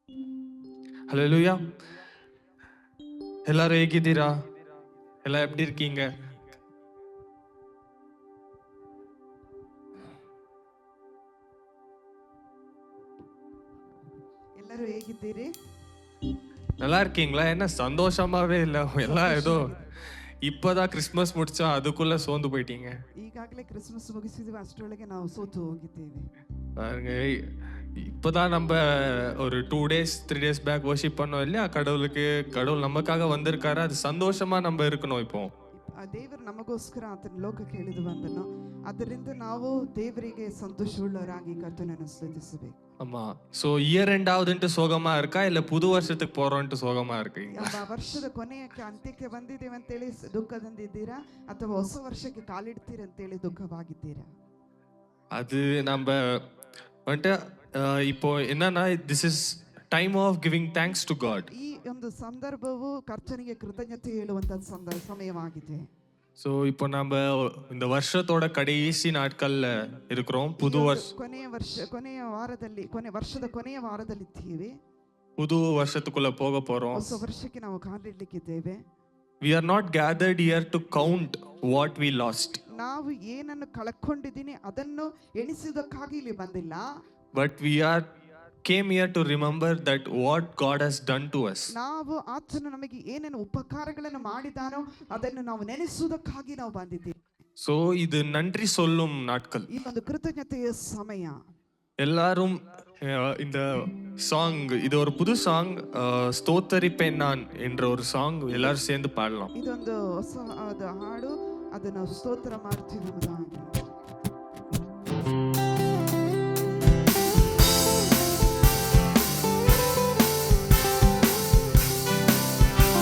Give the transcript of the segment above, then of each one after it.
ஹalleluya. எல்லாரும் ಹೇಗಿದ್ದೀರಾ? எல்லாம் எப்படி இருக்கீங்க? ಎಲ್ಲರೂ ಹೇಗಿದ್ದೀರಿ? நல்லா இருக்கீங்களா? என்ன சந்தோஷமாவே இல்ல. எல்லாம் ஏதோ இப்பதான் கிறிஸ்மஸ் முடிச்சா அதுக்குள்ள சோர்ந்து போயிட்டீங்க. ಈಗಾಗಲೇ ಕ್ರಿಸ್ಮಸ್ ಮುಗಿಸಿದ್ವಿ, ಅಷ್ಟರೊಳಗೆ ನಾವು ಸೋತು ಹೋಗಿದ್ದೇವೆ. பாருங்க, இப்பதான் நம்ம ஒரு 2 days 3 days பேக் வர்ஷிப் பண்ணோம் இல்லையா? கடவுள் நமக்காக வந்திருக்காரு. அது சந்தோஷமா நம்ம இருக்கணும். இப்போ ಆ ದೇವರು ನಮಗೋಸ್ಕರ ಆತನ ಲೋಕಕ್ಕೆ ಇಳಿದು ಬಂದನು. ಅದರಿಂದ ನಾವು ದೇವರಿಗೆ ಸಂತೋಷವುಳ್ಳವರಾಗಿ ಕರ್ತನನ್ನು ಸ್ತುತಿಸಬೇಕು. ஆமா. சோ இயர் ಎಂಡ್ ஆகுதுன்ட்டு சோகமா இருக்கா இல்ல புது வருஷத்துக்கு போறோம்ட்டு சோகமா இருக்கீங்க? ವರ್ಷದ ಕೊನೆಯಕ್ಕೆ ಅಂತ್ಯಕ್ಕೆ ಬಂದಿದ್ದೇವೆ ಅಂತೇಳಿ ದುಃಖದಿಂದಿದ್ದೀರಾ ಅಥವಾ ಹೊಸ ವರ್ಷಕ್ಕೆ ಕಾಲಿಡ್ತೀರಾ ಅಂತೇಳಿ ದುಃಖವಾಗಿದ್ದೀರಾ? அது நம்ம வந்துட்டு இப்போ என்னன்னா, this is time of giving thanks to God. ಈ ಒಂದು ಸಂದರ್ಭವು ಕರ್ತನಿಗೆ ಕೃತಜ್ಞತೆ ಹೇಳುವಂತ ಸಮಯವಾಗಿದೆ. ஸோ இப்போ நம்ம இந்த வருஷத்தோட கடைசி நாட்கள்ல இருக்கிறோம். ವರ್ಷದ ಕೊನೆಯ ವಾರದಲ್ಲಿ ಇದ್ದೀವಿ. புது வருஷத்துக்குள்ள போக போறோம். ಹೊಸ ವರ್ಷಕ್ಕೆ ನಾವು ಕಾಲಿಡಲಿಕ್ಕಿದ್ದೇವೆ. We are not gathered here to count what we lost. ನಾವು ಏನನ್ನು ಕಳ್ಕೊಂಡಿದ್ದೀನಿ ಅದನ್ನು ಎಣಿಸುವುದಕ್ಕಾಗಿ ಇಲ್ಲಿ ಬಂದಿಲ್ಲ. But we came here to remember that what God has done to us. ನಾವು ಆತನು ನಮಗೆ ಏನೇನು ಉಪಕಾರಗಳನ್ನು ಮಾಡಿದಾನೋ ಅದನ್ನು ನಾವು ನೆನೆಸುವುದಕ್ಕಾಗಿ ನಾವು ಬಂದಿದ್ದೇವೆ. So இது நன்றி சொல்லும் நாட்கள். ಈ ಒಂದು ಕೃತಜ್ಞತೆಯ ಸಮಯ. எல்லாரும் இந்த சாங், இது ஒரு புது சாங், ஸ்தோத்தரிப்பேன் நான் என்ற ஒரு சாங் எல்லாரும் சேர்ந்து பாடலாம். ಇದೊಂದು ಹೊಸ ಹಾಡು, ಅದನ್ನು ಸ್ತೋತ್ರ ಮಾಡ್ತೀವಿ ಎಂಬುದಾಗಿ.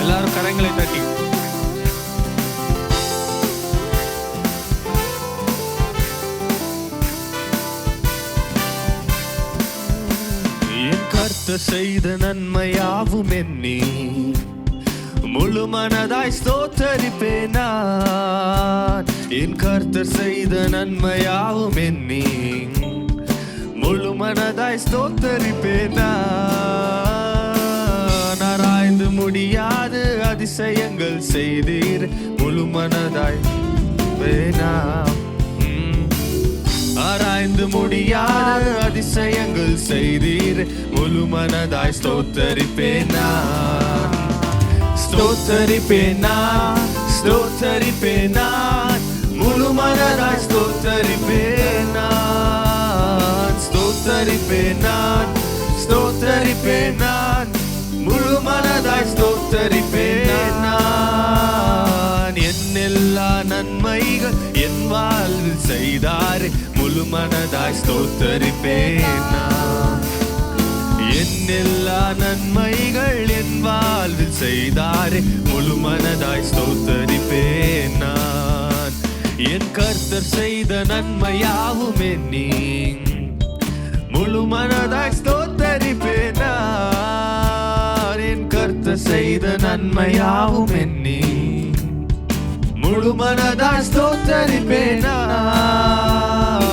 எல்லாரும் கரங்களை தட்டி என் கர்த்தர் செய்த நன்மையாவும் எண்ணி முழு மனதாய் ஸ்தோத்தரிப்பேன் நான். என் கர்த்தர் செய்த நன்மையாவும் எண்ணி முழு மனதாய் ஸ்தோத்தரிப்பேன் நான். ஆராய்ந்து முடியாத அதிசயங்கள் செய்தீர் முழு மனதாய் வேணாம். ஆராய்ந்து முடியாத அதிசயங்கள் செய்தீர் முழு மனதாய் ஸ்தோத்தரிப்பேன் நான். ஸ்தோத்தரிப்பேன் நான், ஸ்தோத்தரிப்பேன் நான், முழு மனதாய் ஸ்தோத்தரிப்பேன் நான். ஸ்தோத்தரிப்பேன் நான், ஸ்தோத்தரிப்பேன் நான், முழு மனதாய் ஸ்தோத்தரிப்பேன் நான். என் எல்லா நன்மைகள் என் வாழ்வில் செய்தார் முழு மனதாய் ஸ்தோத்தரிப்பேன் நான். என் எல்லா நன்மைகள் என் வாழ்வில் செய்தார் முழு மனதாய் ஸ்தோத்தரிப்பேன் நான். என் கர்த்தர் செய்த நன்மையாவும் எண்ணி முழு மனதாய் ஸ்தோத்தரிப்பேன் நான். என் கர்த்தர் செய்த நன்மையாவும் எண்ணி முழு மனதாய் ஸ்தோத்தரிப்பேன் நான்.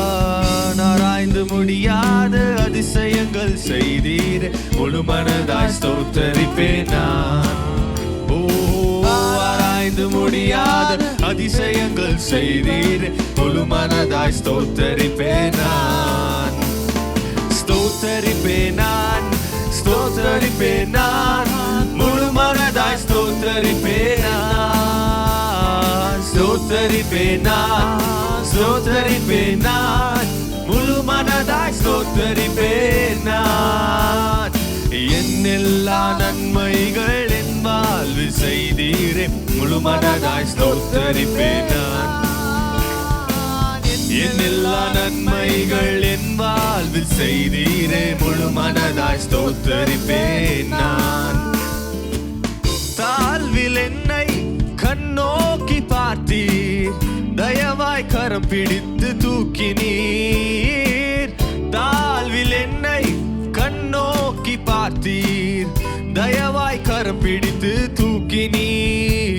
ஆராய்ந்து முடியாத அதிசயங்கள் செய்தீர் முழு மனதாய் ஸ்தோத்தரிப்பேன் நான். ஓ, ஆராய்ந்து முடியாத அதிசயங்கள் செய்தீர் முழு மனதாய் ஸ்தோத்தரிப்பேன் நான். ஸ்தோத்தரிப்பேன் நான், ஸ்தோத்தரிப்பேன் நான், முழு மனதாய் ஸ்தோத்தரிப்பேன் நான். ஸ்தோத்தரிப்பேன் நான், ஸ்தோத்தரிப்பேன் நான், முழு மனதாய் ஸ்தோத்தரிப்பேன் நான். என் எல்லா நன்மைகள் என் வாழ்வில் செய்தீரே முழு மனதாய் ஸ்தோத்தரிப்பேன் நான். என் எல்லா நன்மைகள் என் வாழ்வில் செய்தீரே முழு மனதாய் ஸ்தோத்தரிப்பேன் நான். தாழ்வில் என்னை கண்ணோக்கி பார்த்தீர், தயவாய் கரம் பிடித்து தூக்கினீர். தாழ்வில் என்னை கண்ணோக்கி பார்த்தீர், தயவாய் கரம் பிடித்து தூக்கினீர்.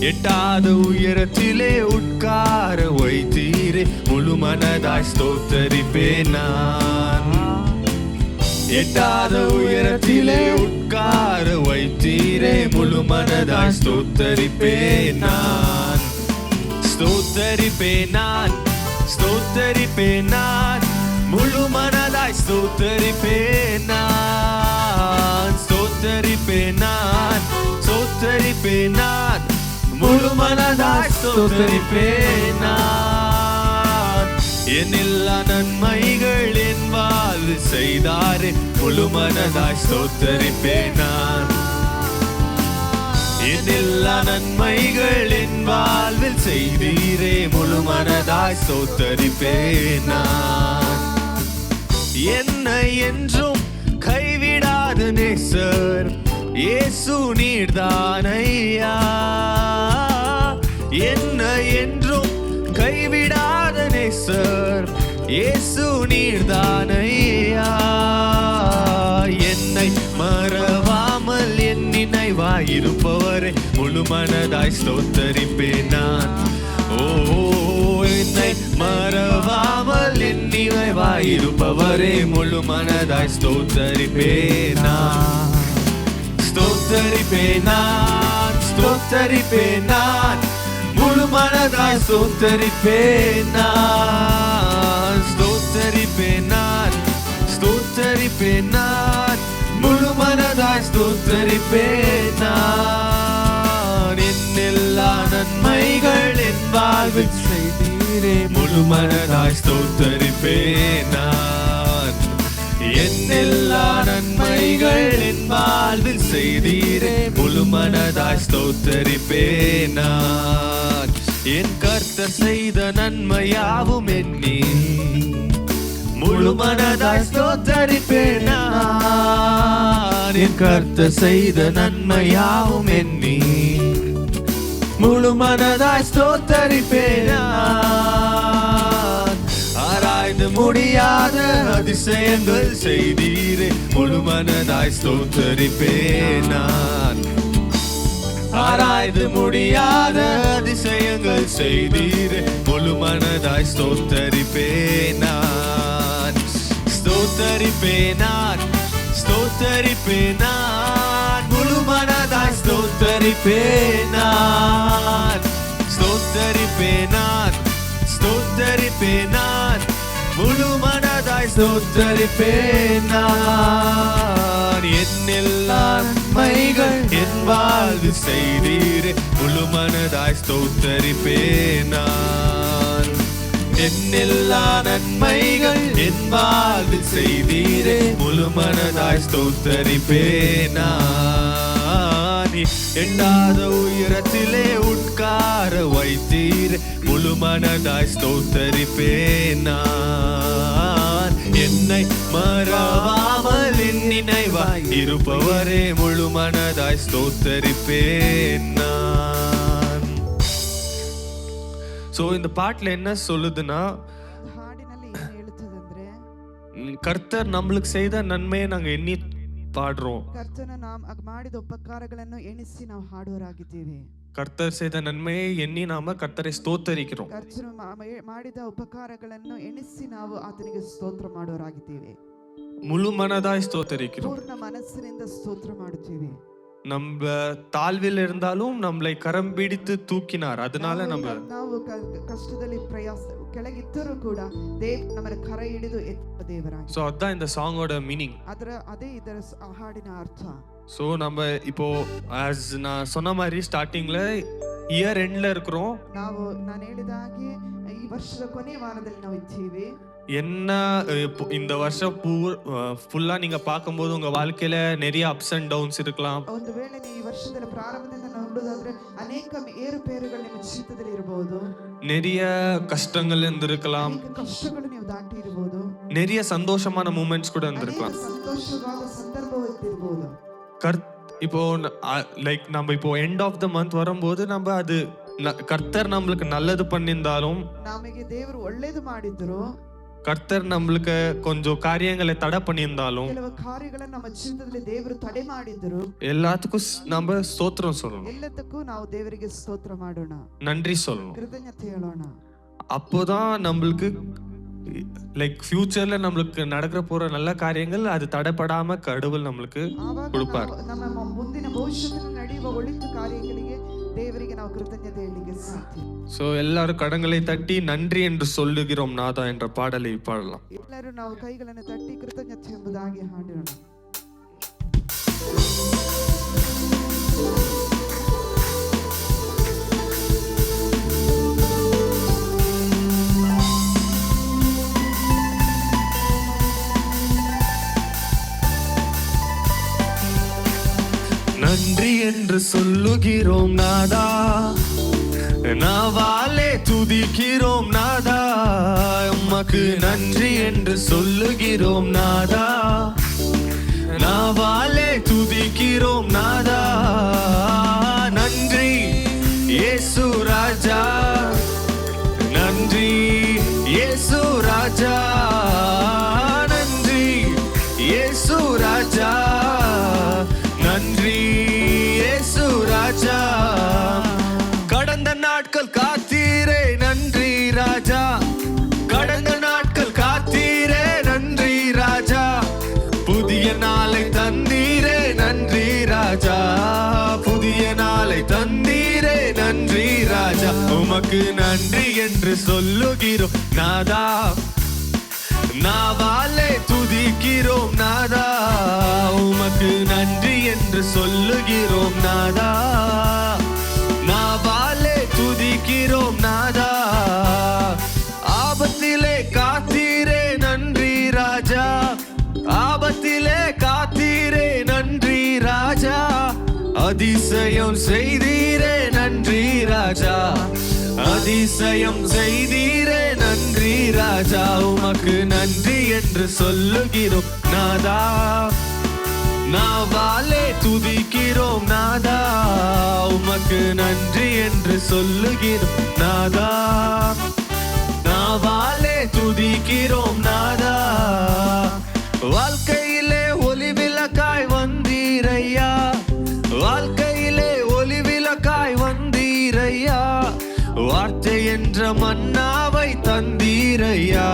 எட்டாத உயரத்திலே உட்கார வைத்தீரே முழு மனதாய் ஸ்தோத்தரிப்பேன் நான். எட்டாத உயரத்திலே உட்கார வைத்தீரே, முழு மனதாய் ஸ்தோத்தரிப்பேன் நான். ஸ்தோத்தரிப்பேன் நான், ஸ்தோத்தரிப்பேன் நான், முழு மனதாய் ஸ்தோத்தரிப்பேன் நான். ஸ்தோத்தரிப்பேன் நான், ஸ்தோத்தரிப்பேன் நான், முழு மனதாய் ஸ்தோத்தரிப்பேன் நான். என் எல்லா நன்மைகள் என் வாழ்வு செய்தாரே, முழு மனதாய் ஸ்தோத்தரிப்பேன் நான். என் எல்லா நன்மைகள் என் வாழ்வில் செய்தீரே, முழு மனதாய் ஸ்தோத்தரிப்பேன் நான். என்னை என்றும் கைவிடாத நேசர் இயேசு நீர்தானையா. என்னை என்றும் கைவிடாத நேசர் இயேசு நீர்தானையா. என்னை மறவாமல் என் நினைவாயிருப்பவரே, முழு மனதாய் ஸ்தோத்தரிப்பேன் நான். ஓ, என்னை மறவாமல் என் நினைவாயிருப்பவரே, முழு மனதாய் ஸ்தோத்தரிப்பேன் நான். ஸ்தோத்தரிப்பேன் நான், ஸ்தோத்தரிப்பேன் நான், முழு மனதாய் ஸ்தோத்தரிப்பேன் நான். ஸ்தோத்தரிப்பேன் நான், ஸ்தோத்தரிப்பேன் நான், முழு மனதாய் ஸ்தோத்தரிப்பேன் நான். என் எல்லா நன்மைகள் என் வாழ்வில் செய்தீரே, முழு மனதாய் ஸ்தோத்தரிப்பேன் நான். என் எல்லா நன்மைகள் என் வாழ்வில் செய்தீரே, முழு மனதாய் ஸ்தோத்தரிப்பேன் நான். என் கர்த்தர் செய்த நன்மையாவும் எண்ணி முழு மனதாய் ஸ்தோத்தரிப்பேன் நான். என் கர்த்தர் செய்த நன்மையாவும் எண்ணி முழு மனதாய் ஸ்தோத்தரிப்பேன் நான். ஆராய்ந்து முடியாத அதிசயங்கள் செய்தீரே, முழு மனதாய் ஸ்தோத்தரிப்பேன் நான். ஆராய்ந்து முடியாத அதிசயங்கள் செய்தீரே, முழு மனதாய் ஸ்தோத்தரிப்பேன் நான். ஸ்தோத்தரிப்பேன் நான், ஸ்தோத்தரிப்பேன் நான், முழு மனதாய் ஸ்தோத்தரிப்பேன் நான். ஸ்தோத்தரிப்பேன் நான், ஸ்தோத்தரிப்பேன் நான், முழு மனதாய் ஸ்தோத்தரிப்பேன் நான். என் எல்லா நன்மைகள் என் வாழ்வு செய்தீரே, முழு மனதாய் ஸ்தோத்தரிப்பேன் நான். என் எல்லா நன்மைகள் என் வாழ்வில் செய்தீரே, முழு மனதாய் ஸ்தோத்தரிப்பேன் நான். எட்டாத உயரத்திலே உட்கார வைத்தீரே, முழு மனதாய் ஸ்தோத்தரிப்பேன் நான். என்னை மறவாமல் என் நினைவாய் இருப்பவரே, முழு மனதாய் ஸ்தோத்தரிப்பேன் நான். சோ இந்த பாட்டுல என்ன சொல்லுதுன்னா, ಹಾಡಿನಲ್ಲಿ ಏನು ಹೇಳುತ್ತದಂದ್ರೆ, கர்த்தர் நம்மளுக்கு செய்த நன்மையை நாங்க எண்ணி பாடுறோம். ಕರ್ತನ ಮಾಡಿದ ಉಪಕಾರಗಳನ್ನು ಎಣಿಸಿ ನಾವು ಹಾಡುವರಾಗಿದ್ದೇವೆ. கர்த்தர் செய்த நன்மையை எண்ணி நாம கர்த்தரை ஸ்தோத்தரிக்கிறோம். ಕರ್ತನು ಮಾಡಿದ ಉಪಕಾರಗಳನ್ನು ಎಣಿಸಿ ನಾವು ಆತನಿಗೆ ಸ್ತೋತ್ರ ಮಾಡುವರಾಗಿದ್ದೇವೆ. முழு மனதாய் ஸ்தோத்தரிக்கிறோம். ಪೂರ್ಣ ಮನಸ್ಸಿನಿಂದ ಸ್ತೋತ್ರ ಮಾಡುತ್ತೇವೆ. நம்ம தாழ்வில் இருந்தாலும் நம்மளை கரம் பிடித்து தூக்கினார். அதனால ನಾವು ಕಷ್ಟದಲ್ಲಿ ಪ್ರಯಾಸ ಕೆಳಗಿದ್ದರೂ ಕೂಡ ನಮ್ಮನ್ನು ಕರ ಹಿಡಿದು ಎತ್ತ ದೇವರಾಗಿ. சோ அதான் இந்த சாங்கோட மீனிங். ಅದೇ ಇದರ ಹಾಡಿನ ಅರ್ಥ. சோ நம்ம இப்போ நான் சொன்ன மாதிரி ஸ்டார்டிங்ல இயர் எண்ட்ல இருக்கிறோம். ನಾನು ಹೇಳಿದ ಹಾಗೆ ಈ ವರ್ಷದ ಕೊನೆ ವಾರದಲ್ಲಿ ನಾವು ಇದ್ದೀವಿ. என்ன இந்த வருஷம் ஃபுல்லா நீங்க பார்க்கும்போது உங்க வாழ்க்கையில நிறைய அப்ஸ் அண்ட் டவுன்ஸ் இருக்கலாம். ಒಂದು ವೇಳೆ ನೀವು ಈ ವರ್ಷದ ಪ್ರಾರಂಭದಿಂದ ನೋಡೋದಾದ್ರೆ ಅನೇಕ ಏರುಪೇರುಗಳು ನಿಮ್ಮ ಜೀವಿತದಲ್ಲಿ ಇರಬಹುದು. நிறைய கஷ்டங்கள் இருந்திருக்கலாம். ಕಷ್ಟಗಳು ನೀವು ದಾಟಿ ಇರಬಹುದು. நிறைய சந்தோஷமான மூமெண்ட்ஸ் கூட இருந்திருக்கலாம். ಸಂತೋಷವಾದ ಸಂದರ್ಭಗಳು ಇರಬಹುದು. இப்போ லைக் நம்ம இப்போ எண்ட் ஆஃப் த மந்த் வரும்போது நம்ம அது கர்த்தர் நம்மளுக்கு நல்லது பண்ணியிருந்தாலும், ನಮಗೆ ದೇವರು ಒಳ್ಳೇದು ಮಾಡಿದ್ರು, கர்த்தர் நம்மளுக்கு கொஞ்சம் காரியங்களை தடை பண்ணியிருந்தாலும், ಕೆಲವು ಕಾರ್ಯಗಳನ್ನು ನಮ್ಮ ಜೀವಿತದಲ್ಲಿ ದೇವರು ತಡೆ ಮಾಡಿದ್ರು, எல்லாத்துக்கும் நம்ம ஸ்தோத்திரம் சொல்லணும். ಎಲ್ಲದಕ್ಕೂ ನಾವು ದೇವರಿಗೆ ಸ್ತೋತ್ರ ಮಾಡೋಣ, நன்றி சொல்லணும். ಕೃತಜ್ಞತೆ ಹೇಳೋಣ. அப்போதான் நம்மளுக்கு லைக் ஃபியூச்சர்ல நம்மளுக்கு நடக்கிற போற நல்ல காரியங்கள் அது தடைப்படாம கடவுள் நம்மளுக்கு ಆವಾಗ கொடுப்பார். ನಮ್ಮ ಮುಂದಿನ ಭವಿಷ್ಯದಲ್ಲಿ ನಡೆಯುವ ಒಳಿತು ಕಾರ್ಯಗಳಿಗೆ ದೇವರಿಗೆ ನಾವು ಕೃತಜ್ಞತೆ ಹೇಳಲಿಕ್ಕೆ ಸಾಧ್ಯ. ஸோ எல்லாரும் கடங்களை தட்டி நன்றி என்று சொல்லுகிறோம் நாதா என்ற பாடலை பாடலாம். ಎಲ್ಲರೂ ನಾವು ಕೈಗಳನ್ನು ತಟ್ಟಿ ಕೃತಜ್ಞತೆ ಎಂಬುದಾಗಿ ಹಾಡೋಣ. நன்றி என்று சொல்லுகிறோம் நாதா, நாவாலே துதிக்கிறோம் நாதா, உமக்கு நன்றி என்று சொல்லுகிறோம் நாதா, நாவாலே துதிக்கிறோம் நாதா. நன்றி இயேசு ராஜா, நன்றி இயேசு ராஜா, நன்றி இயேசு ராஜா, நன்றி இயேசு ராஜா. கடந்த நாட்கள் காத்தீரே நன்றி ராஜா, கடந்த நாட்கள் காத்தீரே நன்றி ராஜா, புதிய நாளை தந்தீரே நன்றி ராஜா, புதிய நாளை தந்தீரே நன்றி ராஜா. உமக்கு நன்றி என்று சொல்லுகிறோம் நாதா, நாவாலே துதிக்கிறோம் நாதா, உமக்கு நன்றி என்று சொல்லுகிறோம் நாதா, நாவாலே துதிக்கிறோம் நாதா. ஆபத்திலே காத்தீரே நன்றி ராஜா, ஆபத்திலே காத்தீரே நன்றி ராஜா, அதிசயம் செய்தீரே நன்றி ராஜா, அதிசயம் செய்தீரே நன்றி ராஜா. உமக்கு நன்றி என்று சொல்லுகிறோம் நாதா, நாவாலே துதிக்கிறோம் நாதா, உமக்கு நன்றி என்று சொல்லுகிறோம் நாதா, நாவாலே துதிக்கிறோம் நாதா. வாழ்க்கையிலே ஒளி விளக்காய் வந்தீரையா, வாழ்க்கையிலே ஒளி விளக்காய் வந்தீரையா, வார்த்தை என்ற மன்னாவை தந்தீரையா,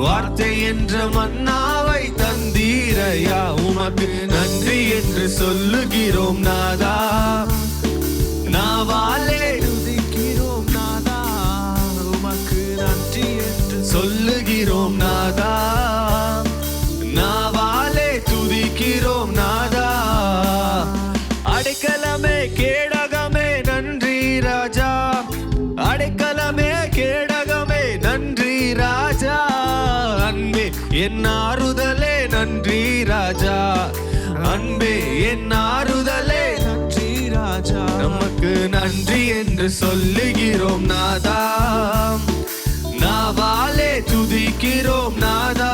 வார்த்தை என்ற மன்னாவை தந்தீரையா. உமக்கு நன்றி என்று சொல்லுகிறோம் நாதா, நாவாலே துதிக்கிறோம் நாதா, உமக்கு நன்றி என்று சொல்லுகிறோம் நாதா, நாவாலே துதிக்கிறோம் நாதா. அடைக்கலமே கேடகமே நன்றி ராஜா, அடைக்கலமே கேடகமே நன்றி ராஜா, அன்பே என் ஆறுதலே நன்றி ராஜா, அன்பே என் ஆறுதலே நன்றி ராஜா. நமக்கு நன்றி என்று சொல்லுகிறோம் நாதா, நாவாலே துதிக்கிறோம் நாதா,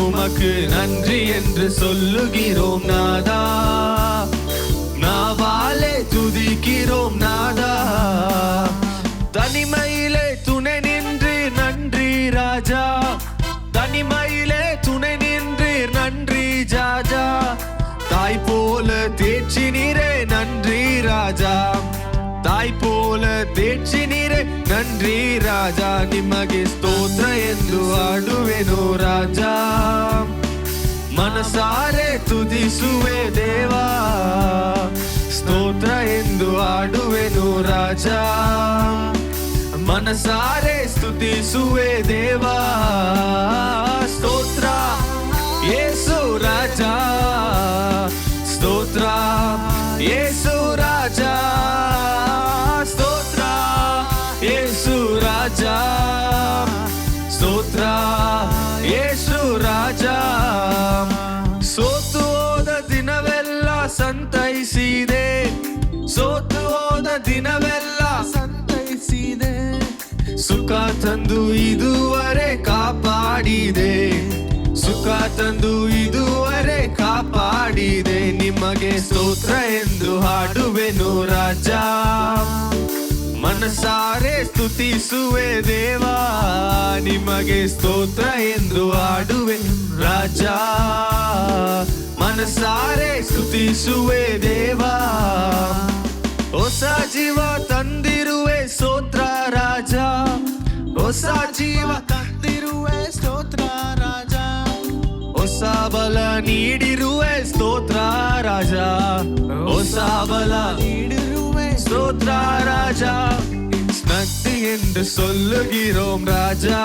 உமக்கு நன்றி என்று சொல்லுகிறோம் நாதா, நாவாலே துதிக்கிறோம் நாதா. தனிமையிலே துணை நின்று நன்றி ராஜா, தனிமையிலே துணை நின்று நன்றி ராஜா, தாய் போல தேற்றினீரே நன்றி ராஜா, ತಾಯಿ ಪೋಲ ದೇಚಿನಿರೆ ನನ್ರಿ ರಾಜ, ನಿಮಗೆ ಸ್ತೋತ್ರ ಎಂದು ಹಾಡುವೆನು ರಾಜ, ಮನಸಾರೆ ತುದಿಸುವೆ ದೇವಾ, ಸ್ತೋತ್ರ ಎಂದು ಹಾಡುವೆನು ರಾಜ, ಮನಸಾರೆ ಸ್ತುತಿಸುವೆ ದೇವಾ, ಸ್ತೋತ್ರ ಯೇಸು ರಾಜ, ಸ್ತೋತ್ರ ಯೇಸು ರಾಜ, ಸ್ತೋತ್ರ ಯೇಸು ರಾಜ, ಸ್ತೋತ್ರ ಯೇಸು ರಾಜ. ಸೋತು ಹೋದ ದಿನವೆಲ್ಲ ಸಂತೈಸಿದೆ, ಸೋತು ಹೋದ ದಿನವೆಲ್ಲ ಸಂತೈಸಿದೆ, ಸುಖ ತಂದು ಇದುವರೆ ಕಾಪಾಡಿದೆ, ಸುಖ ತಂದು ಇದುವರೆ ಕಾಪಾಡಿದೆ, ನಿಮಗೆ ಸ್ತೋತ್ರ ಎಂದು ಹಾಡುವೆನು ರಾಜ, ಮನಸಾರೆ ಸ್ತುತಿಸುವೆ ದೇವಾ, ನಿಮಗೆ ಸ್ತೋತ್ರ ಎಂದು ಹಾಡುವೆ ರಾಜ, ಮನಸಾರೆ ಸ್ತುತಿಸುವೆ ದೇವಾ. ಹೊಸ ಜೀವ ತಂದಿರುವೆ ಸ್ತೋತ್ರ ರಾಜ, ಹೊಸ ಜೀವ ತಂದಿರುವೆ ಸಾಬಲ ನೀಡಿರುವೆ ಸ್ತೋತ್ರ ರಾಜ, ಓ ಸಾಬಲ ನೀಡಿರುವೆ ಸ್ತೋತ್ರ ರಾಜ. நன்றி என்று சொல்லுகிறோம் ராஜா,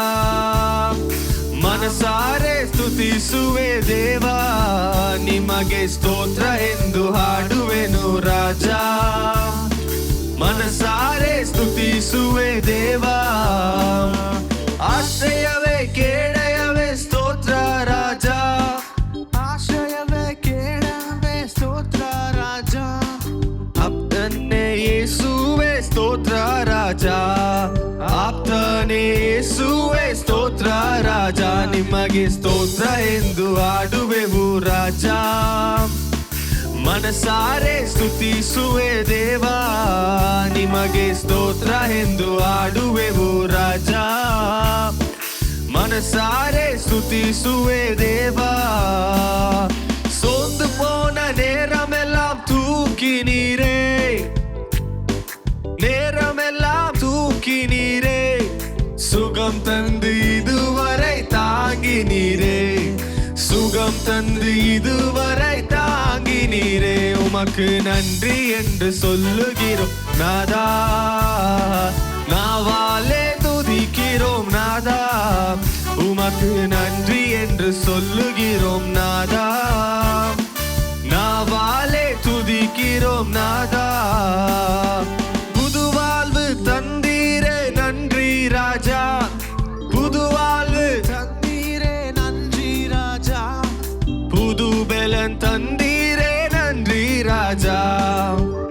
ಮನಸಾರೆ ಸ್ತುತಿಸುವೆ ದೇವಾ, ನಿಮಗೆ ಸ್ತೋತ್ರ ಎಂದು ಹಾಡುವೆನು ರಾಜ. ಮನಸಾರೆ ಸ್ತುತಿಸುವೆ ದೇವಾ, ಆಶ್ರಯವೇ ಕೇಳಯವೇ ಸ್ತೋತ್ರ ರಾಜ, ಆಶ್ರಯವೇ ಕೇಳವೇ ಸ್ತೋತ್ರ ರಾಜ. ಆಪ್ತನೇ ಯೇಸುವೆ ಸ್ತೋತ್ರ ರಾಜ, ಆಪ್ತನೇ ಯೇಸುವೆ ಸ್ತೋತ್ರ ರಾಜ. ನಿಮಗೆ ಸ್ತೋತ್ರ ಎಂದು ಹಾಡುವೆವು ರಾಜ, ಮನಸಾರೆ ಸ್ತುತಿಸುವೆ ದೇವಾ, ನಿಮಗೆ ಸ್ತೋತ್ರ ಎಂದು ಹಾಡುವೆವು ರಾಜ. ಮನಸಾರೆ ಸ್ತುತಿಸುವೆ ದೇವಾ, ಸೋಂದು போன நேரமெல்லாம் தூக்கி நீரே, நேரமெல்லாம் தூக்கி நீரே, சுகம் தந்து இதுவரை தாங்கி நீரே, சுகம் தந்து இதுவரை தாங்கி நீரே. உமக்கு நன்றி என்று சொல்லுகிறோம் நாதா, நாவாலே துதிக்கிறோம் நாதா. உமக்கு நன்றி என்று சொல்லுகிறோம் நாதா, நாவாலே துதிக்கிறோம் நாதா. புது வாழ்வு தந்தீரே நன்றி ராஜா, புது வாழ்வு தந்தீரே நன்றி ராஜா, புது பலன் தந்தீரே நன்றி ராஜா,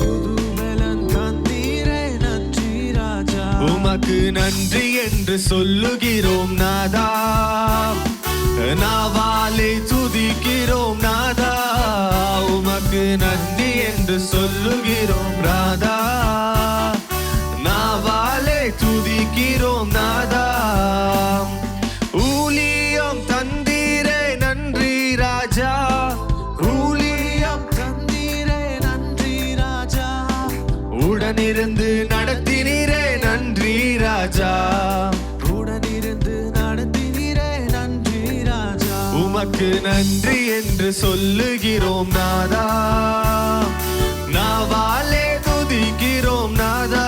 புது பலன் தந்தீரே நன்றி ராஜா. உமக்கு நன்றி என்று சொல்லுகிறோம் நாதா, நாவாலே துதிக்கிறோம் நாதா. உமக்கு நன்றி என்று சொல்லுகிறோம் ராதா, நாவாலே துதிக்கிறோம் நாதா. ஊழியம் தந்தீரே நன்றி ராஜா, ஊழியம் தந்தீரே நன்றி ராஜா, உடனிருந்து நடத்தினீரே நன்றி ராஜா, உடனிருந்து நடத்தினீரே நன்றி ராஜா. உமக்கு நன்றி என்று சொல்லுகிறோம் நாதா, நாவாலே துதிக்கிறோம் நாதா.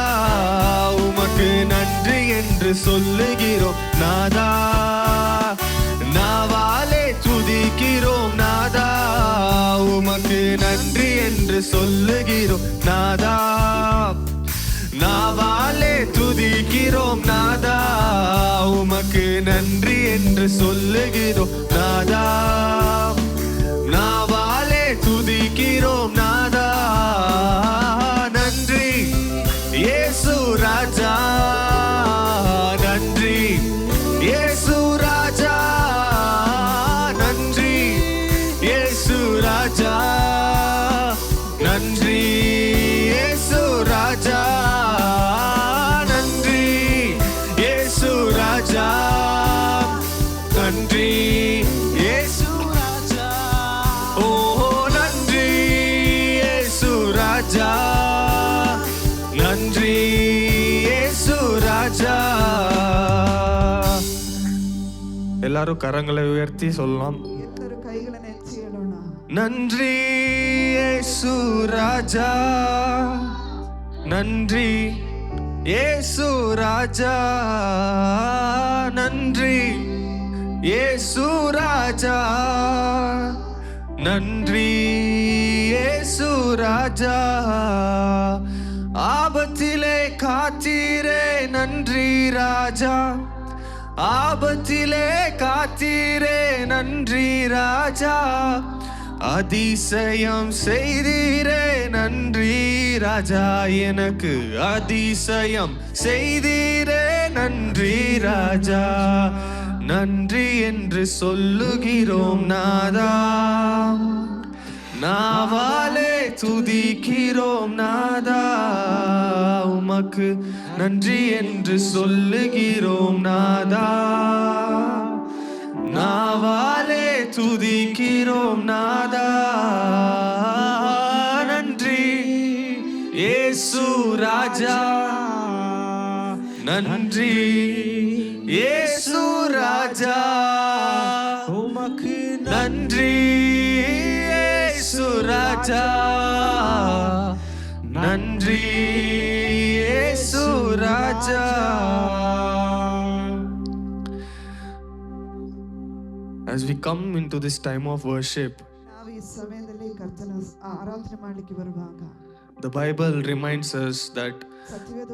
உமக்கு நன்றி என்று சொல்லுகிறோம் நாதா, நாவாலே துதிக்கிறோம் நாதா. உமக்கு நன்றி என்று சொல்லுகிறோம் நாதா, நாவாலே துதிக்கிறோம் நாதா. உமக்கு நன்றி என்று சொல்லுகிறோம் நாதா, நாவாலே துதிக்கிறோம் நாதா. நன்றி இயேசு ராஜா, நன்றி இயேசு ராஜா, நன்றி இயேசு ராஜா, நன்றி இயேசு ராஜா, நன்றி இயேசு ராஜா, நன்றி இயேசு ராஜா. ஓ நன்றி இயேசு ராஜா, நன்றி இயேசு ராஜா. எல்லாரும் கரங்களை உயர்த்தி சொல்லலாம். ಎಲ್ಲರೂ ಕೈಗಳನ್ನು ಎತ್ತಿ ಹೇಳೋಣ. நன்றி இயேசு ராஜா, நன்றி இயேசு ராஜா, நன்றி இயேசு ராஜா, நன்றி இயேசு ராஜா. ஆபத்திலே காத்தீரே நன்றி ராஜா, ஆபத்திலே காத்தீரே நன்றி ராஜா. அதிசயம் செய்தீரே நன்றி ராஜா, எனக்கு அதிசயம் செய்தீரே நன்றி ராஜா. நன்றி என்று சொல்லுகிறோம் நாதா, நாவாலே துதிக்கிறோம் நாதா. உமக்கு நன்றி என்று சொல்லுகிறோம் நாதா, நாவாலே துதிக்கிறோம் நாதா. நன்றி இயேசு ராஜா, நன்றி இயேசு ராஜா. உமக்கு நன்றி ராஜா நன்றி இயேசு ராஜா. As we come into this time of worship, ನಾವು ಈ ಸಮಯದಲ್ಲಿ ಕರ್ತನ ಆರಾಧನೆ ಮಾಡಲಿಕ್ಕೆ ಬರುವಾಗ the Bible reminds us that ಸತ್ಯವೇದ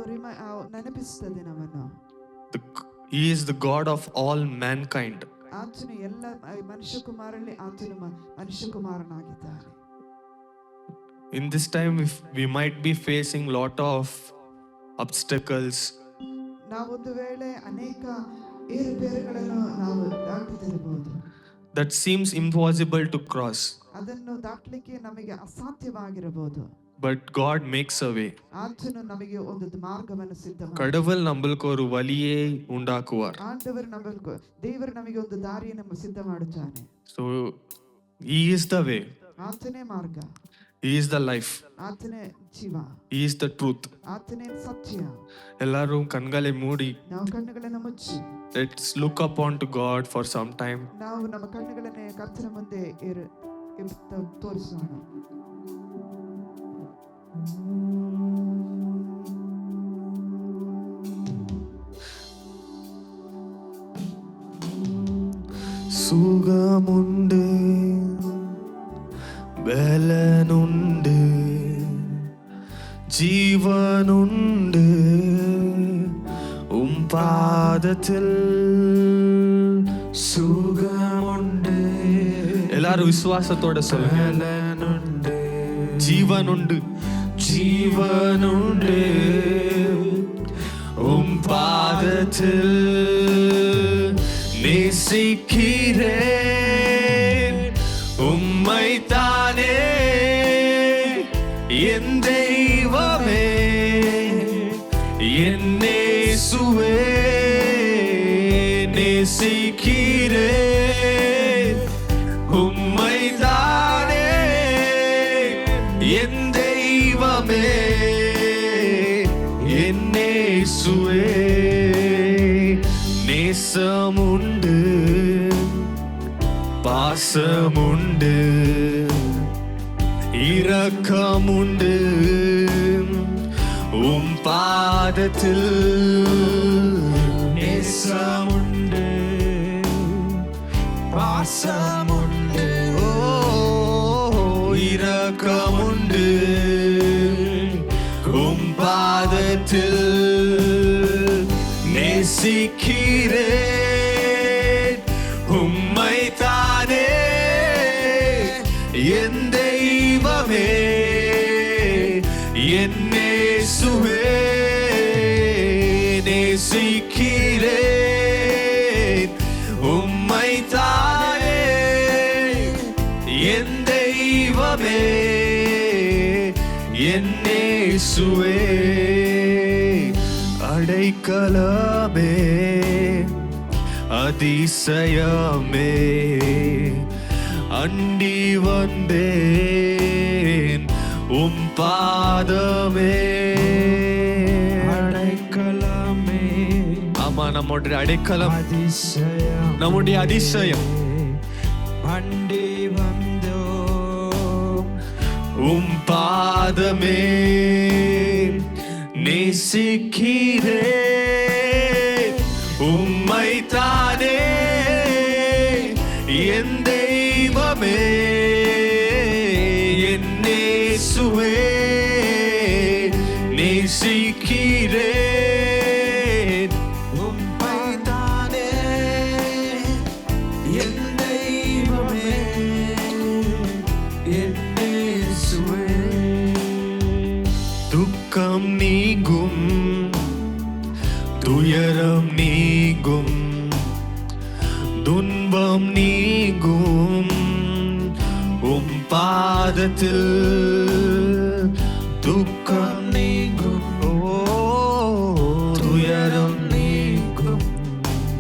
ನೆನಪಿಸುತ್ತದೆ ನಮ್ಮನ್ನು. He is the God of all mankind. ಆತನು ಎಲ್ಲ ಮನುಷ್ಯ ಕುಮಾರರಲ್ಲಿ ಆತನು ಮನುಷ್ಯ ಕುಮಾರನಾಗಿದ್ದಾನೆ. In this time we might be facing lot of obstacles. ನಾವೊಂದು ವೇಳೆ ಅನೇಕ ಏರುಪೇರುಗಳನ್ನು ನಾವು ದಾಟುತ್ತಿರಬಹುದು. That seems impossible to cross. ಅದನ್ನು ದಾಟಲಿಕ್ಕೆ ನಮಗೆ ಅಸಾಧ್ಯವಾಗಿರಬಹುದು. But God makes a way. ಆತನು ನಮಗೆ ಒಂದು ಮಾರ್ಗವನ್ನು ಸಿದ್ಧ ಮಾಡಿ கடவுள் நம்மளுக்கு ஒரு வழியை உண்டாக்குவார். ಆಂಡವರು ನಮಗೆ ದೇವರು ನಮಗೆ ಒಂದು ದಾರಿಯನ್ನು ಸಿದ್ಧ ಮಾಡುತ್ತಾನೆ. So he is the way. ಆತನೇ ಮಾರ್ಗ. He is the life. ಆತನೇ ಜೀವ. He is the truth. ಆತನೇ ಸತ್ಯ. ಎಲ್ಲರೂ ಕಣ್களை ಮೂಡಿ ನಾವು ಕಣ್ಣುಗಳನ್ನು ಮುಚ್ಚಿ let's look upon to God for some time. ನಾವು ನಮ್ಮ ಕಣ್ಣುಗಳನ್ನು ಕರ್ತನ ಮುಂದೆ ತೋರಿಸೋಣ. സുഖമുണ്ട് ബലനുണ്ട് ജീവനുണ്ട് പാദത്തിൽ സുഖമുണ്ട്. എല്ലാരും വിശ്വാസത്തോടെ ബലനുണ്ട് ജീവനുണ്ട് ജീവനുണ്ട് പാദത്തിൽ நேசிக்கிறேன் உம்மைத்தானே என் தெய்வமே என் இயேசுவே. நேசிக்கிறேன் உம்மைத்தானே என் தெய்வமே என் இயேசுவே. நேசமுண்டு பாசமுண்டு இரக்கமுண்டு பாதத்தில். நேசமுண்டு பாசமுண்டு இரக்கமுண்டு பாதத்தில். நேசிக்கிறேன் உம்மைத்தானே என் தெய்வமே என் இயேசுவே. நேசிக்கிறேன் உம்மைத்தானே என் தெய்வமே என் இயேசுவே. அடைக்கலமே அதிசயமே அண்டி வந்தேன் பாதமே. அடைக்கலமே ஆமா நம்முடைய அடைக்கலம் அதிசயம் நம்முடைய அதிசயம் அண்டி வந்தோம் பாதமே. நேசிக்கிறேன் உம்மைத்தானே என் தெய்வமே என் இயேசுவே. நேசிக்கிறேன் உம்மைத்தானே என் தெய்வமே என் இயேசுவே. துக்கம் நீங்கும் துயரம் நீங்கும் துன்பம் நீங்கும் பாதத்தில். துக்கம் நீங்கும் துயரம் நீங்கும்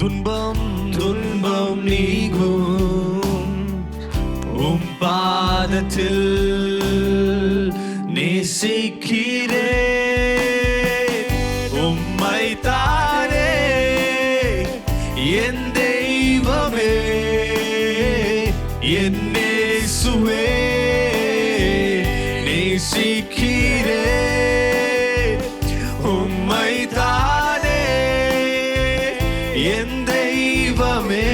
துன்பம் நீங்கும் பாதத்தில். நேசிக்கிறேன் உம்மைத்தானே என் தெய்வமே என் இயேசுவே. நேசிக்கிறேன் உம்மை தானே என் தெய்வமே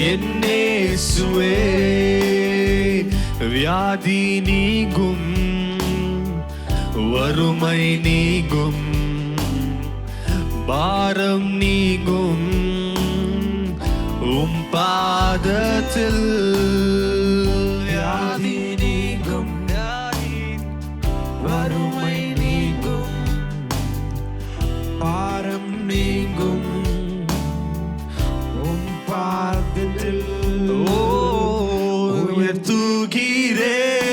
என் இயேசுவே வியாதி நீங்கும் வறுமை நீங்கும் பாரம் நீங்கும் உம் பாதத்தில் வியாதி நீங்கும் வறுமை நீங்கும் பாரம் நீங்கும் உம் பாதத்தில்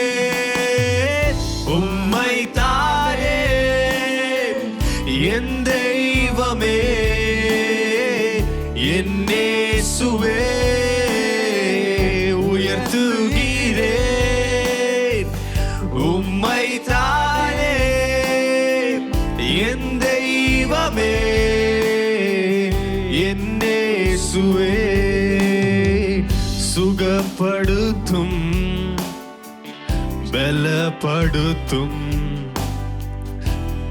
உயர்த்துகிறேன் உம்மை தானே என் தெய்வமே என் இயேசுவே உயர்த்துகிறேன் உம்மை தானே என் தெய்வமே என் இயேசுவே சுகப்படுத்தும் பலப்படுத்தும்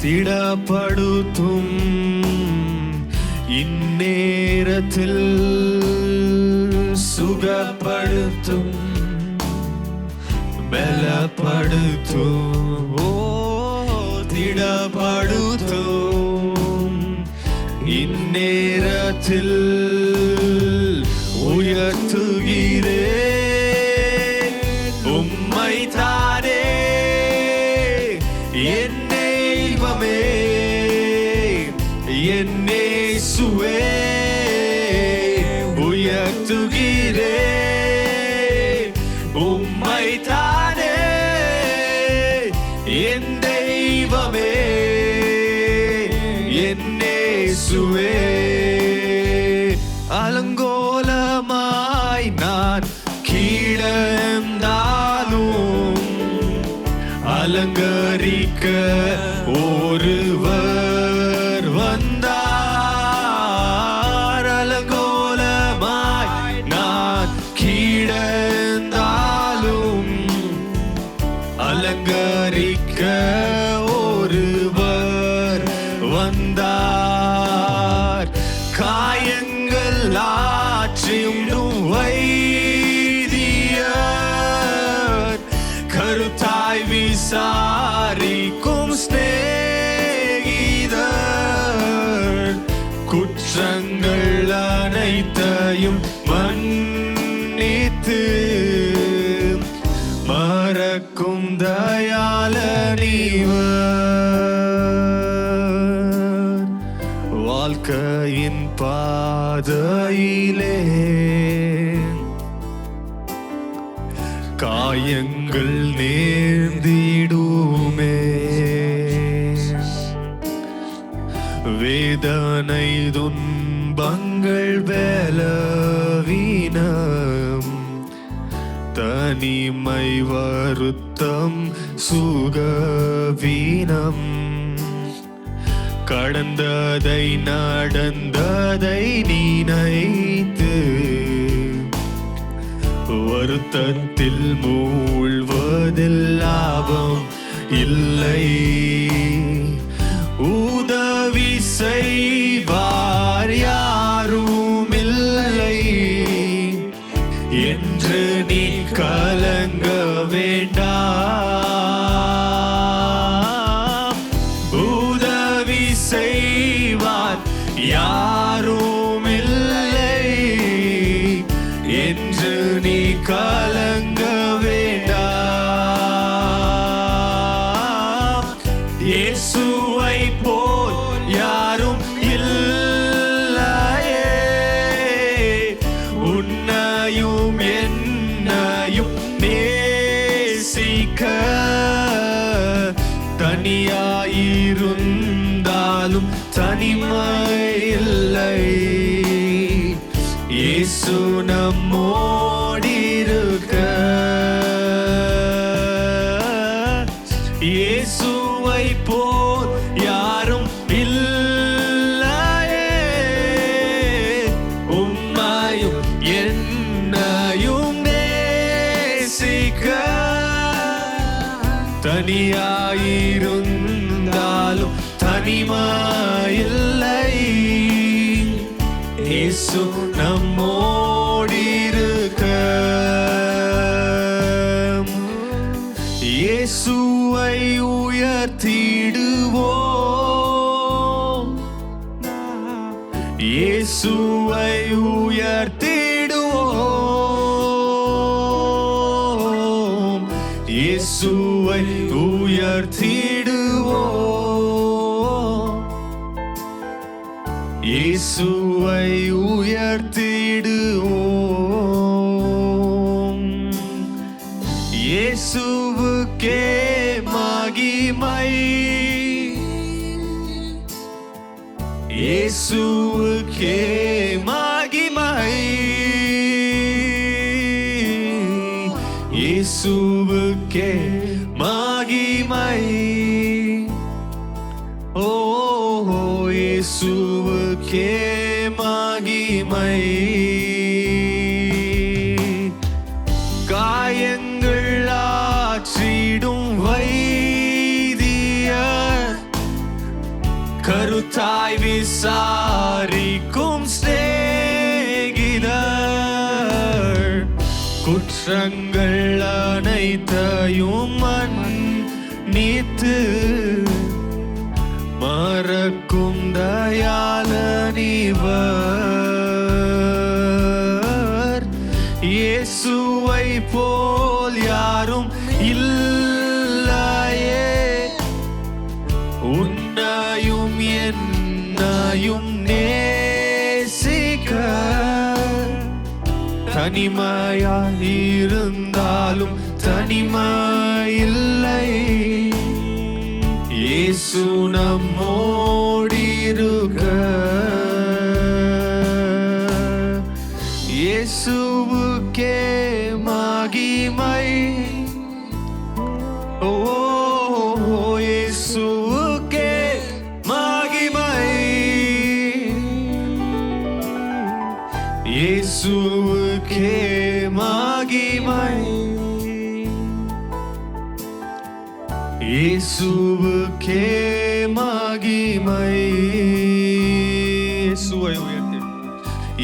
திடப்படுத்தும் இந்நேரத்தில் சுகப்படுத்தும் பலப்படுத்தும் திடப்படுத்தும் இந்நேரத்தில் உயர்த்துகிறேன் உம்மை தானே என் தெய்வமே என் இயேசுவே உயர்த்துகிறேன் உம்மை தானே என் தெய்வமே என் இயேசுவே அலங்கோலமாய் நான் கீழந்தாலும் அலங்கரிக்க ஒருவர் வந்தார் அலங்கோலமாய் நான் கீழந்தாலும் அலங்கரிக்க ஒருவர் வந்தார் காயங்கள் ஆற்றியும் வைத்தியர் கருத்தாய் விசாரிக்கும் ஸ்நேகிதர் குற்றங்கள் அனைத்தையும் மன்னித்து மறக்கும் தயாளனிவர் வாழ்க்கையின் பாதையிலே காயங்கள் நேர்ந்திடுமே வேதனை துன்பங்கள் பலவீனம் தனிமை வருத்தம் சுகவீனம் கடந்ததை நடந்ததை நினைத்து வருத்தத்தில் மூழ்வதில் லாபம் இல்லை உதவி செய்வார் யாரும் இல்லை என்று நீ கலங்க வேண்டாம் உதவி செய்வார் யாரும் இல்லை என்று நீ கலங்க வேண்டாம் இயேசுவை போல் யாரும் இல்லையே உன்னையும் என்னையும் நேசிக்க தனியாயிருந்தாலும் தனிமை இல்லை இயேசு நம்மோடிருக்க இயேசுவை போல் யாரும் இல்லையே உம்மையும் என்னையும் நேசிக்க தனியாயிருந்தாலும் தனிமாயில்லை. இயேசு நம்மோடிருக்க, இயேசுவை உயர்த்திடுவோம், இயேசுவை உயர்த்திடுவோம், இயேசுவை உயர்த்திடுவோம், இயேசுவை உயர்த்திடுவோம். இயேசுவுக்கே மகிமை, இயேசுவுக்கே மகிமை, இயேசுவுக்கே மகிமை. ஓ இயேசுவுக்கே மகிமை. காயங்கள் ஆற்றிடும் வைத்தியர், கருத்தாய் விசாரிக்கும் சிநேகிதர், குற்றங்கள் அனைத்தையும் மன்னித்து மறக்கும் தயாளனிவர். இயேசுவை போல் யாரும் இல்லையே, உன்னையும் என்னையும் நேசிக்க. தனிமையாயிருந்தாலும் தனிமையில்லை, இயேசு நம்மோடிருக்க. இயேசுவுக்கே மகிமை. ஓ இயேசுவுக்கே மகிமை, இயேசுவுக்கே மகிமை, இயேசுவுக்கே மகிமை.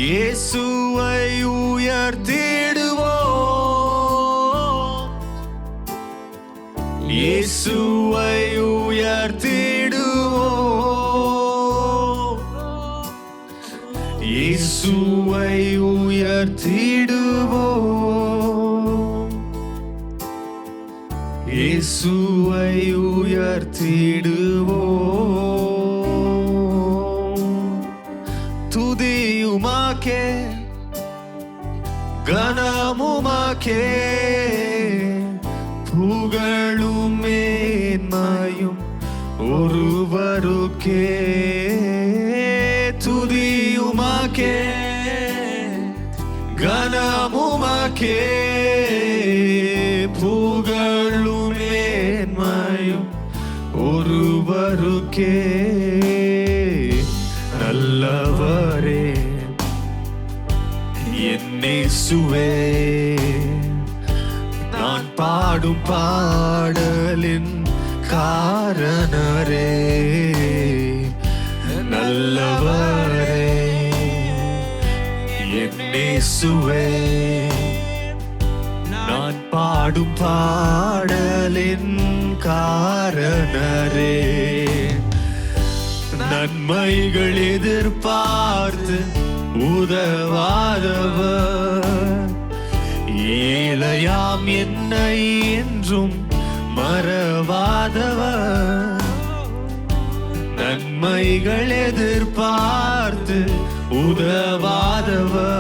இயேசுவை உயர்த்திடுவோம், இயேசுவை உயர்த்திடுவோம், இயேசுவை உயர்த்திடுவோம், இயேசுவை உயர்த்திடுவோம், இயேசுவை உயர்த்திடுவோம். துதியுமாக்கே கனமுமாக்கே, புகழும் மேன்மையும் ஒருவருக்கே. துதியுமாக்கே கனமுமாக்கே, புகழும் மேன்மையும் ஒருவருக்கே. நல்லவரே என் இயேசுவே, நான் பாடும் பாடலின் காரணரே. நல்லவரே என் இயேசுவே, நான் பாடும் பாடலின் காரணரே. நன்மைகள் எதிர்பார்த்து உதவாதவர், ஏழையாம் என்னை என்றும் மறவாதவர். நன்மைகள் எதிர்பார்த்து உதவாதவர்,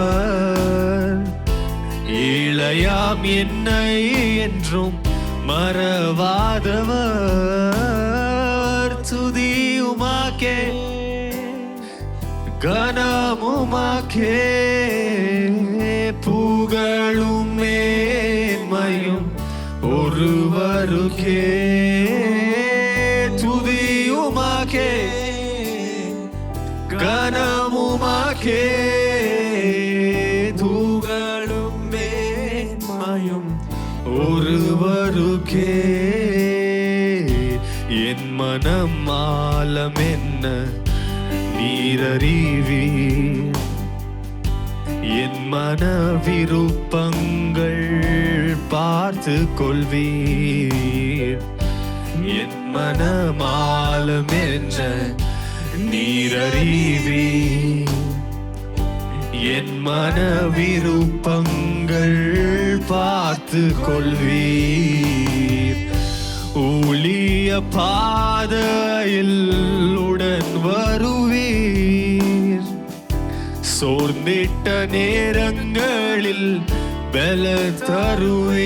ஏழையாம் என்னை என்றும் மறவாதவர். துதியுமாக்கே கனமுமாக்கே, புகழும் மேன்மையும் ஒருவருக்கே. துதியுமாக்கே கனமுமாக்கே, புகழும் மேன்மையும் ஒருவருக்கே. என் மனம் ஆலம் என்ன நீரறிவீர், என் மன விருப்பங்கள் பார்த்து கொள்வீர். என் மனமாலம் என்ன நீரறிவீர், என் மன விருப்பங்கள் பார்த்து கொள்வீர். ஊழிய பாதையில் உடன் வருவீர், சோர்ந்திட்ட நேரங்களில் பல தருவீர்.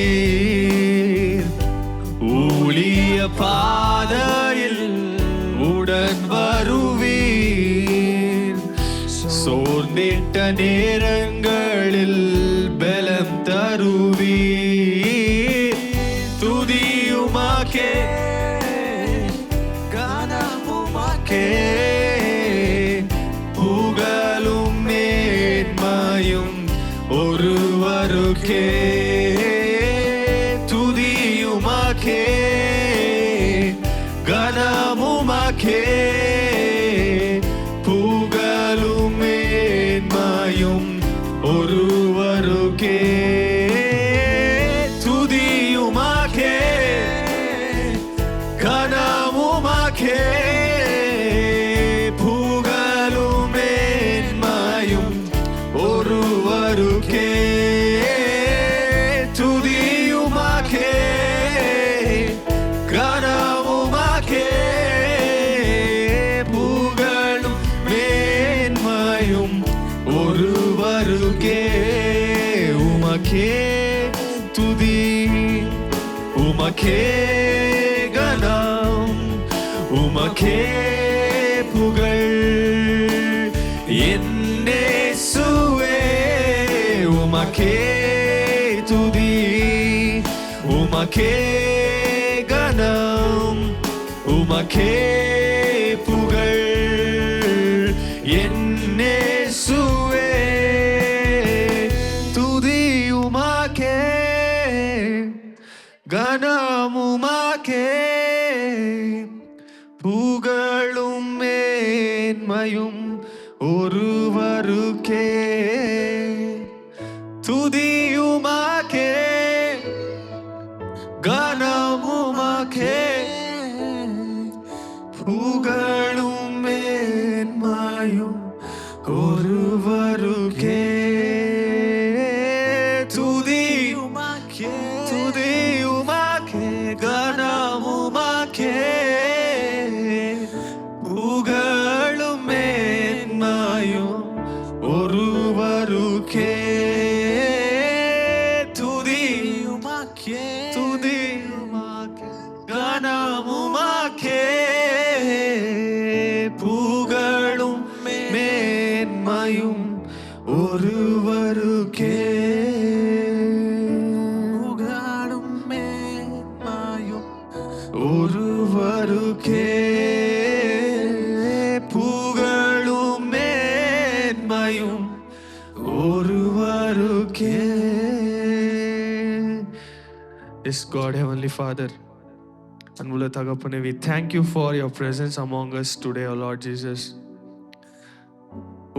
ஊழிய பாதையில் உடன் வருவீர், சோர்ந்திட்ட நேரங்களில் பலம் தருவீர். துதியுமாக்கே கனமுமாக்கே புகழும் மேன்மையும் ஒருவருக்கே. துதியுமாக்கே கனமுமாக்கே புகழும் மேன்மையும் ஒருவருக்கே. துதியுமாக்கே கனமுமாக்கே புகழும் மேன்மையும் ஒருவருக்கே. துதியுமாக்கே கனமுமாக்கே புகழும் மேன்மையும் ஒருவருக்கே. உமக்கே துதி, உமக்கே கனம், உமக்கே புகழ். என் இயேசுவே உமக்கே துதி, உமக்கே கனம், உமக்கே புகழ். என் இயேசுவே துதி உமக்கே, கனம் உமக்கே, புகழும் மேன்மையும் ஒருவருக்கே. துதி உமக்கே, கனம் உமக்கே, புகழும் மேன்மையும் ஒருவருக்கே. துதி உமக்கே, துதி உமக்கே, கனம் உமக்கே, புகழும் மேன்மையும் ஒருவருக்கே. துதி உமக்கே, துதி உமக்கே, கனம் உமக்கே, புகழும் மேன்மையும் ஒருவருக்கே. புகழும் மேன்மையும் ஒருவருக்கே. புகழும் மேன்மையும் ஒருவருக்கே. Yes, God, Heavenly Father, அன்புள்ள தகப்பனே, we thank you for your presence among us today, O Lord Jesus.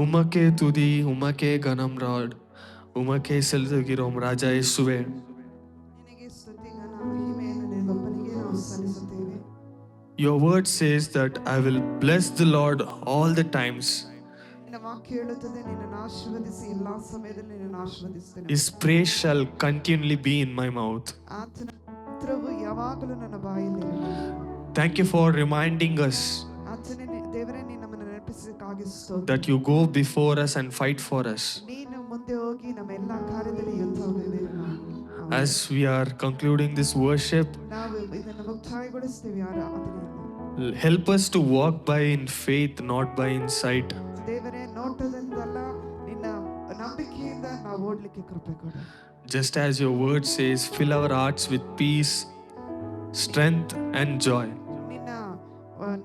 உமக்கே துதி, உமக்கே கனம் ராட், உமக்கே செலுத்துகிறோம் ராஜா இயேசுவே. ನಿನಗೆ ಸ್ತುತಿ ಘನ ಮಹಿಮೆಯನ್ನು ನಿನಗೊಬ್ಬನಿಗೆ ನಾವು ಸಲ್ಲಿಸುತ್ತೇವೆ. Your word says that I will bless the Lord all the times. ನಿನ್ನ ವಾಕ್ಯ ಹೇಳುತ್ತದೆ, ನಿನ್ನನ್ನು ಆಶೀರ್ವದಿಸಿ ಎಲ್ಲಾ ಸಮಯದಲ್ಲಿ ನಿನ್ನನ್ನು ಆಶೀರ್ವದಿಸುತ್ತೇನೆ. His praise shall continually be in my mouth. ಆತನ ಸ್ತೋತ್ರವು ಯಾವಾಗಲೂ ನನ್ನ ಬಾಯಲ್ಲಿರಲಿ. Thank you for reminding us ಆತನೇ ದೇವರೇ, ನೀನು ನಮ್ಮನ್ನು ನೆನಪಿಸಕ್ಕಾಗಿ ಸ್ತೋತ್ರ. that you go before us and fight for us. ನೀನು ಮುಂದೆ ಹೋಗಿ ನಮ್ಮ ಎಲ್ಲಾ ಕಾರ್ಯದಲ್ಲಿ ಯುದ್ಧವಿದೆ. As we are concluding this worship, ನಾವು ಇದನ್ನು ಮುಕ್ತಾಯಗೊಳಿಸ್ತೇವೆ ಆರಾಧನೆಯನ್ನು. help us to walk by in faith, not by in sight. ದೇವರೇ, ನೋಟದಿಂದಲ್ಲ ನಿನ್ನ ನಂಬಿಕೆಯಿಂದ ನಾವು ಓಡ್ಲಿಕ್ಕೆ ಕೃಪೆ ಕೊಡು. Just as your word says, fill our hearts with peace, strength and joy. ನಿನ್ನ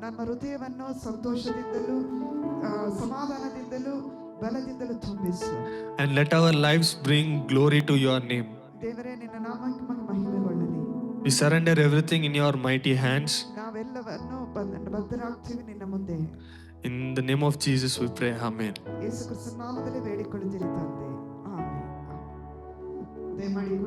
ನಮ್ಮ ಹೃದಯವನ್ನು ಸಂತೋಷದಿಂದಲೂ ಸಮಾಧಾನದಿಂದಲೂ ಬಲದಿಂದಲೂ ತುಂಬಿಸು. And let our lives bring glory to your name. ದೇವರೇ, ನಿನ್ನ ನಾಮಕ್ಕೆ ಮಹಿಮೆಗೊಳ್ಳಲಿ. We surrender everything in your mighty hands. ನಾವೆಲ್ಲ ನಾವೆಲ್ಲವನ್ನು ಬದ್ಧರಾಗ್ತೀವಿ ನಿನ್ನ ಮುಂದೆ. In the name of Jesus we pray. Amen. ಯೇಸು ಕ್ರಿಸ್ತನ ನಾಮದಲ್ಲಿ ಬೇಡಿಕೊಳ್ಳುತ್ತೀರಿ ತಂದೆ. ಆಮೆನ್. ದಯಮಾಡಿ